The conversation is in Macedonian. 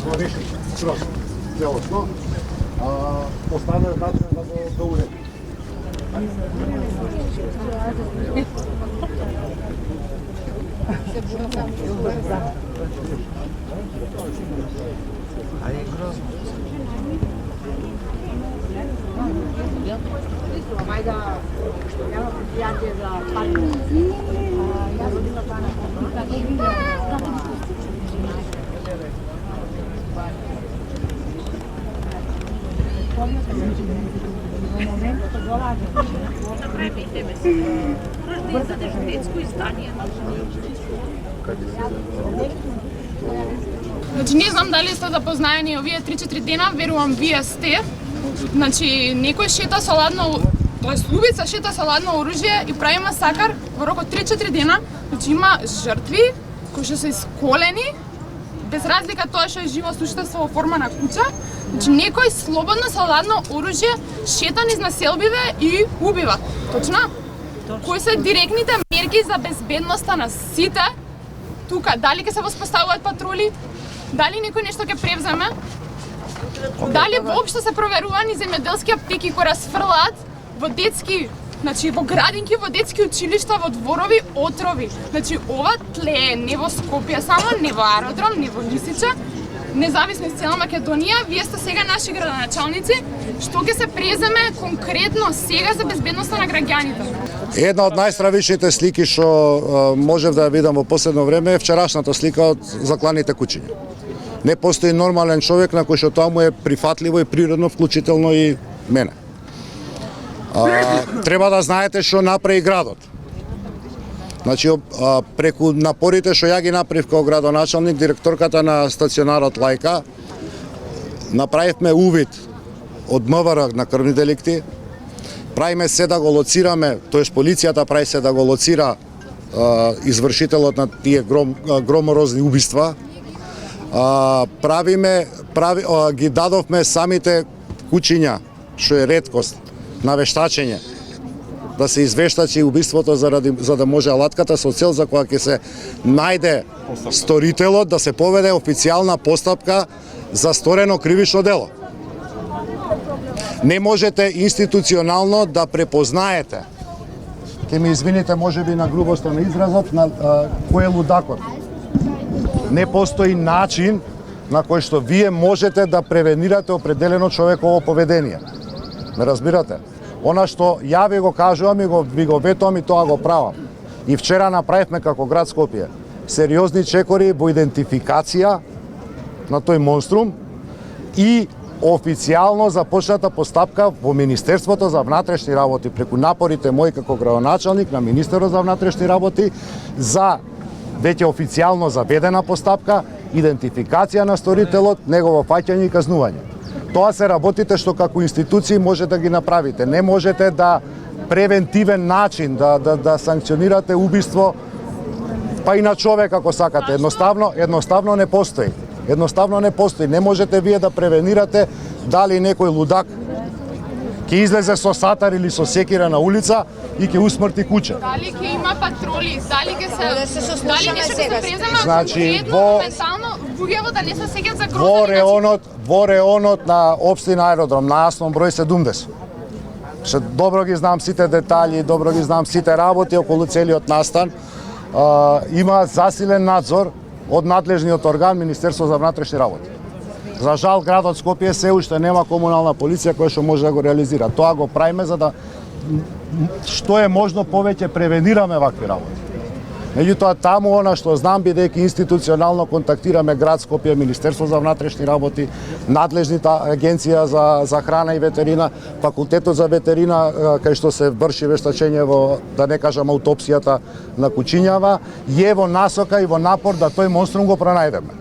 го реши скроз целосно. Поставаме начин да го уреди. Ајде грозно. Мајда, јава пријател за парти. Јас родила пана. Значи не знам дали сте запознаени овие 3-4 дена, верувам вие сте. Значи некој шета со ладно, тоест убица шета со ладно оружје и прави масакар во рок од 3-4 дена. Значи има жртви кои што се исколени, без разлика тоа што е живо суштество во форма на куќа. Значи некој слободно со ладно оружје шета низ населбиве и убива. Точно? Кои се директните мерки за безбедноста на сите тука? Дали ќе се воспоставуваат патрули? Дали некој нешто ќе превземе? Дали воопшто се проверувани земјоделски аптеки кои расфрлаат во детски, значи во градинки, во детски училишта, во дворови отрови. Значи ова тлее не во Скопје само, не во Аеродром, не во Лисича, независно из цела Македонија. Вие сте сега наши градоначалници. Што ќе се преземе конкретно сега за безбедноста на граѓаните? Една од најстравичните слики што можев да ја видам во последно време е вчерашната слика од закланите кучиња. Не постои нормален човек на кој што тоа му е прифатливо и природно, вклучително и мене. Треба да знаете што направи градот. Значи, преку напорите што ја ги направив како градоначалник, директорката на стационарот Лајка, направивме увид од МВР на крвни деликти, правиме се да го лоцираме, тоест полицијата прави се да го лоцира извршителот на тие громорозни убиства. Ги дадовме самите кучиња, што е реткост, на вештачење, да се извештачи убиството за да може алатката со цел за која ќе се најде сторителот да се поведе официјална постапка за сторено кривично дело. Не можете институционално да препознаете, ќе ми извините можеби на грубоста на изразот, на кој е лудакот. Не постои начин на кој што вие можете да превенирате определено човеково поведение. Ме разбирате? Она што ја ви го кажувам и ви го ветувам и тоа го правам. И вчера направивме како град Скопје сериозни чекори во идентификација на тој монструм и официјално започната постапка во Министерството за внатрешни работи преку напорите мои како градоначалник на Министерот за внатрешни работи за веќе официјално заведена постапка, идентификација на сторителот, негово фаќање и казнување. Тоа се работите што како институции може да ги направите. Не можете да превентивен начин да санкционирате убиство па и на човек ако сакате. Едноставно не постои. Едноставно не постои. Не можете вие да превенирате дали некој лудак ќе излезе со сатар или со секира на улица и ќе усмрти куќа. Дали ќе има патрули, дали ќе се дали нешто ќе се презема, значи моментално луѓето да не се сеќаат за грозни во реонот на општина Аеродром на Аснон број 70. Што добро ги знам сите детали, добро ги знам сите работи околу целиот настан. Има засилен надзор од надлежниот орган Министерство за внатрешни работи. За жал градот Скопје се уште нема комунална полиција која што може да го реализира. Тоа го правиме за да што е можно повеќе превенираме вакви работи. Меѓутоа таму она што знам, бидејќи институционално контактираме град Скопје, Министерство за внатрешни работи, надлежната агенција за храна и ветерина, факултетот за ветерина кај што се врши вештачење во, да не кажам, аутопсијата на кучињава, е во насока и во напор да тој монструм го пронајдеме.